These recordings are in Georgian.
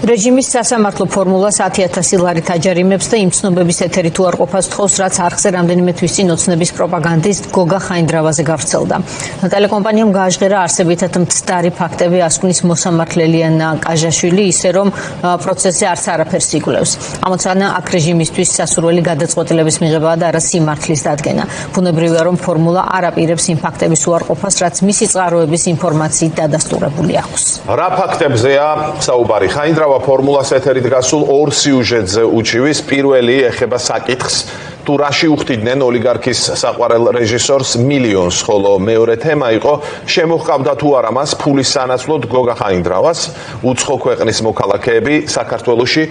რეჟიმის სასამართლო ფორმულას 10,000 ლარით აჯარიმებს და იმ ცნობების ეთერი თუ არ ყოფას თხოვს, რაც არხზე რამდენიმე თვის წინ ოცნების პროპაგანდისტ გოგა ხაინდრავაზე გავრცელდა. ტელეკომპანიამ გააჟღერა არსებითად მცდარი ფაქტები ასკვნის მოსამართლე ლიანა კაჟაშვილი, ისე რომ პროცესზე არც არაფერს იკვლევს. ამოცანა აქ რეჟიმისთვის სასურველი გადაწყვეტილების მიღებაა და არა სიმართლის დადგენა. ბუნებრივია, რომ ფორმულა არ აპირებს იმ ფაქტების უარყოფას, რაც მისი წყაროების ინფორმაციით დადასტურებული აქვს. რა ფაქტებზეა საუბარი? ხაინდრავა ფორმულას ეთერით გასულ ორ სიუჟეტზე უჩივის. პირველი ეხება საკითხს, თუ რაში უხდიდნენ ოლიგარქის საყვარელ რეჟისორს მილიონს, ხოლო მეორე თემა იყო შემოჰყავდა თუ არა მას ფულის სანაცვლოდ გოგა ხაინდრავას უცხო ქვეყნის მოქალაქეები საქართველოში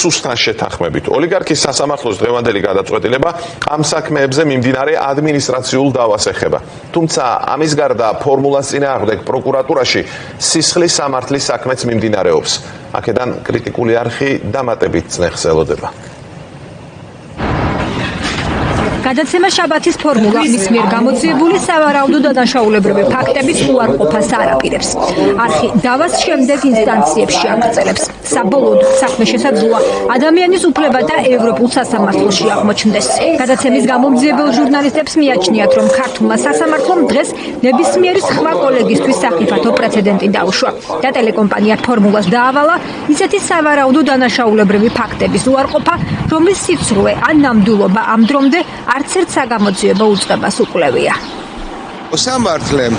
სუსტან შეთანხმებით. ოლიგარქის სასამართლოს დღევანდელი გადაწყვეტილება ამ საქმეებზე მიმდინარე ადმინისტრაციულ დავას ეხება. თუმცა ამის გარდა ფორმულას წინააღმდეგ პროკურატურაში სისხლის სამართლის საქმეც მიმდინარეობს. აქედან კრიტიკული არხი დამატებით წნეხს ელოდება. გადაცემა შაბათის ფორმულა მის მიერ გამოძიებული სავარაუდო დანაშაულებრივი ფაქტების უარყოფას არ აპირებს. არხი დავას შემდეგ ინსტანციებში აგრძელებს. საბოლოოდ საქმე შესაძლოა ადამიანის უფლებათა ევროპულ სასამართლოში აღმოჩნდეს. გადაცემის გამომძიებელ ჟურნალისტებს მიაჩნიათ, რომ ქართულმა სასამართლომ დღეს ნებისმიერი სხვა კოლეგისთვის სახიფათო პრეცედენტი დაუშვა და ტელეკომპანია ფორმულას დაავალა ისეთი სავარაუდო დანაშაულებრივი ფაქტების უარყოფა, რომლის სიცრუე ან ნამდვილობა ამ დრომდე არც ერთ საგამოძიებო უწყებას უკვლევია. Სამართლემ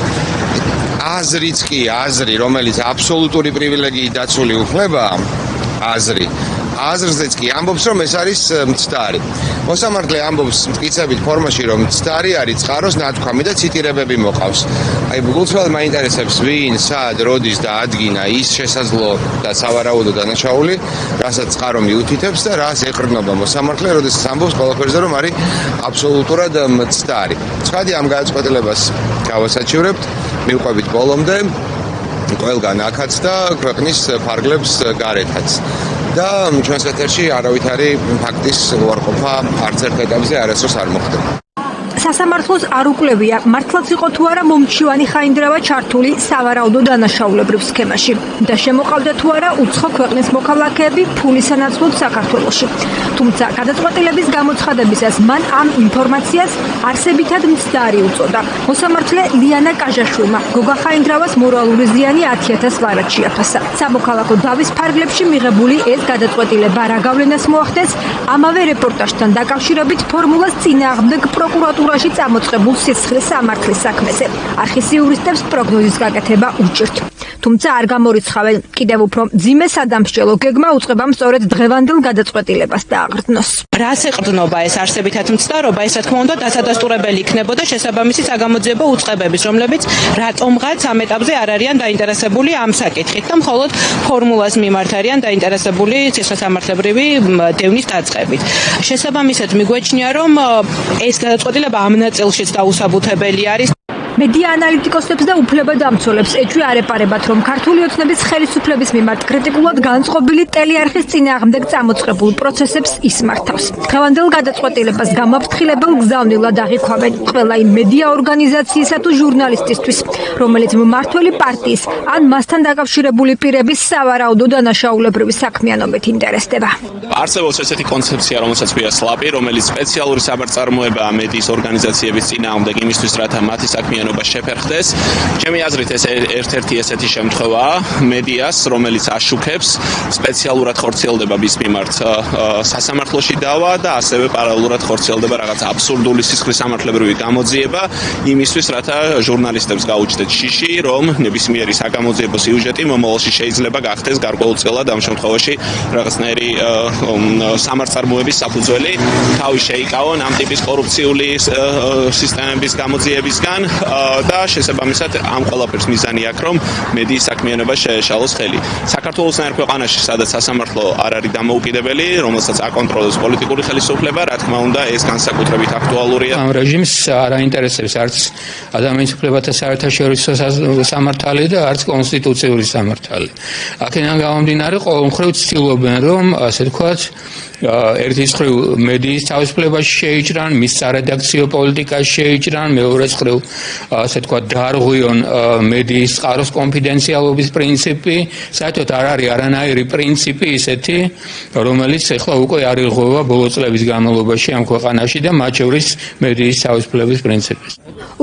აზრიც კი აზრი, რომელიც აბსოლუტური პრივილეგიით დაცული უფლებაა, აზრზეც კი ამბობს, რომ ეს არის მცდარი. მოსამართლე ამბობს მტკიცებით ფორმაში, რომ მცდარი არის წყაროს ნათქვამი და ციტირებები მოყავს. აი, გულწრფელად მაინტერესებს, ვინ, სად, როდის და ადგინა ის შესაძლო და სავარაუდო დანაშაული, რასაც წყარო მიუთითებს და რას ეყრდნობა მოსამართლე, როდესაც ამბობს ყველაფერზე, რომ არის აბსოლუტურად მცდარი. ცხადი ამ გადაწყვეტილებას გავასაჩივრებთ, მივყვებით ბოლომდე ყველგან აქაც და ქვეყნის ფარგლებს გარეთაც. და ჩვენს ეთერში არავითარი ფაქტის უარყოფა არც ერთ ეტაპზე არასდროს არ მოხდება. სასამართლოს არ უკვლევია, მართლაც იყო თუ არა მომჩივანი ხაინდრავა ჩართული სავარაუდო დანაშაულებრივ სქემაში და შემოყავდა თუ არა უცხო ქვეყნის მოქალაქეები ფულის სანაცვლოდ საქართველოში. თუმცა გადაწყვეტილების გამოცხადებისას მან ამ ინფორმაციას არსებითად მცდარი უწოდა. მოსამართლე ლიანა კაჟაშვილმა გოგა ხაინდრავას მორალური ზიანი 10,000 ლარად შეაფასა. სამოქალაქო დავის ფარგლებში მიღებული ეს გადაწყვეტილება რა გავლენას მოახდენს ამავე რეპორტაჟთან დაკავშირებით ფორმულას წინააღმდეგ პროკურატურაში წამოწყებულ სისხლის სამართლის საქმეზე. არხის იურისტებს პროგნოზის გაკეთება უჭირთ. თუმცა არ გამორიცხავენ, კიდევ უფრო მძიმე სადამსჯელო გეგმა უწყებამ სწორედ დღევანდელ გადაწყვეტილებას დააღრდნოს. რას ეყრდნობა ეს არსებითად მცდარობა, ეს რა თქმა უნდა დასადასტურებელი იქნებოდა შესაბამისი საგამოძიებო უწყებების, რომლებიც რატომღაც ამ ეტაპზე არ არიან დაინტერესებული ამ საკითხით და მხოლოდ ფორმულას მიმართ არიან დაინტერესებული სისხლისამართლებრივი დევნის დაწყებით. შესაბამისად მიგვეჩნია, რომ ეს გადაწყვეტილება ამ ნაწილშიც დაუსაბუთებელი არის. მედია ანალიტიკოსებს და უფლებადამცველებს ეჭვი არ ეპარებათ, რომ ქართული ოცნების ხელისუფლების მიმართ კრიტიკულად განწყობილი ტელეარხის წინააღმდეგ წამოწყებულ პროცესებს ისმართავს. დღევანდელ გადაწყვეტილებას გამაფრთხილებელ გზავნილად აღიქვამენ ყველა იმ მედია ორგანიზაციისა თუ ჟურნალისტისთვის, რომელიც მმართველი პარტიის ან მასთან დაკავშირებული პირების სავარაუდო დანაშაულებრივი საქმიანობით ინტერესდება. არსებობს ესეთი კონცეფცია, რომელსაც ქვია სლაპი, რომელიც სპეციალური საბრძარმოებაა მედიის ორგანიზაციების წინააღმდეგ იმისთვის, რათა მათი საქმიანობა შეფერხდეს. ჩემი აზრით ეს ერთ-ერთი ესეთი შემთხვევაა მედიას, რომელიც აშუქებს სპეციალურად ხორციელდება მის მიმართ სასამართლოში დავა და ასევე პარალელურად ხორციელდება რაღაც აბსურდული სისხლის სამართლებრივი გამოძიება იმისთვის, რათა ჟურნალისტებს გაუჩნდეთ შიში, რომ ნებისმიერი საგამოძიებო სიუჟეტი მომავალში შეიძლება გახდეს გარკვეულწილად ამ შემთხვევაში რაღაცნაირი სამართლმოების საფუძველი, თავი შეიკავონ ამ ტიპის კორუფციული სისტემების გამოძიებისგან და შესაბამისად ამ ყველაფერს მიზანი აქვს, რომ მედიის საქმიანობა შეეშალოს ხელი. საქართველოს ნაირ ქვეყანაში, სადაც სასამართლო არ არის დამოუკიდებელი, რომელსაც აკონტროლებს პოლიტიკური ხელისუფლება, რა თქმა უნდა, ეს განსაკუთრებით აქტუალურია. ამ რეჟიმს არ აინტერესებს არც ადამიანის უფლებათა საერთაშორისო სამართალი და არც კონსტიტუციური სამართალი. აქედან გამომდინარე, ყოველმხრივ ცდილობენ, რომ ასე ვთქვათ, ერთის მხრივ მედიის თავისუფლებაში შეიჭრან, მის სარედაქციო პოლიტიკაში შეიჭრან, მეორეს მხრივ ასე თქვა დარღვიონ მედიის წყაროს კონფიდენციალობის პრინციპი, საერთოდ არ არის არანაირი პრინციპი ისეთი, რომელიც ახლა უკვე არ ირღვევა ბოლო წლების განმავლობაში ამ ქვეყანაში და მათ შორის მედიის თავისუფლების პრინციპი.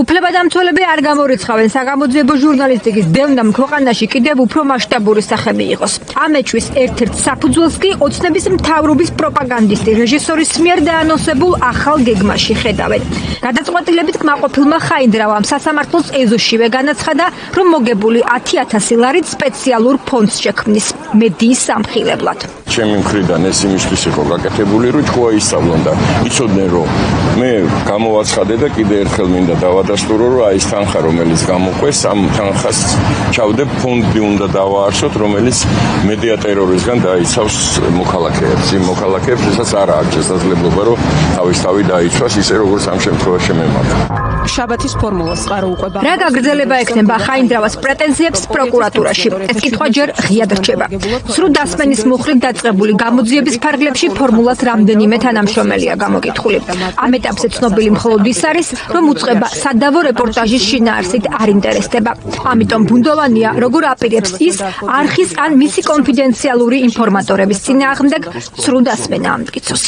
უფლებადამცველები არ გამორიცხავენ საგამოძიებო ჟურნალისტიკის დევნამ ქვეყანაში კიდევ უფრო მასშტაბური სახები იყოს. ამეჩვის ერთ-ერთ საფუძველს კი ოცნების მთავრობის პროპაგანდისტი რეჟისორის მიერ დაანონსებულ ახალ გეგმაში ხედავენ. გადაწყვეტილებით კმაყოფილმა ხაინდრავამ სასამართლოს ეზოშივე განაცხადა, რომ მოგებული 10,000 ლარით სპეციალურ ფონდს შექმნის მედიის სამხილებლად. ჩემი მხრიდან ეს იმისთვის იყო გაკეთებული, რომ ჭკუა ისწავლონ და იცოდნენ, რომ მე გამოვაცხადე და კიდე ერთხელ მინდა დავადასტურო, რომ აი ეს თანხა, რომელიც გამოყვეს, ამ თანხას ჩავდე ფონდი უნდა დავაარსოთ, რომელიც მედია ტერორიზმთან დაიცავს მოქალაქეებს. იმ მოქალაქეებს ესაც არ აქვს შესაძლებლობა, რომ თავისთავად დაიცვას ისე, როგორც ამ შემთხვევაში შემემართა. შაბათის ფორმულას წყარო უყვება. რა გაგრძელება ექნება ხაინდრავას პრეტენზიებს პროკურატურაში? ეს კითხვა ჯერ ღიად რჩება. სრულ დასმენის მუხლით დაწყებული გამოძიების ფარგლებში ფორმულას რამდენიმე თანამშრომელია გამოკითხული. ამ ეტაპზე ცნობილი მხოლოდ ის არის, რომ უწყება სადავო რეპორტაჟის შინაარსით არ ინტერესდება. ამიტომ ბუნდოვანია, როგორ აპირებს ის არხის ან მისი კონფიდენციალური ინფორმატორების წინააღმდეგ სრულ დასმენა ამტკიცოს.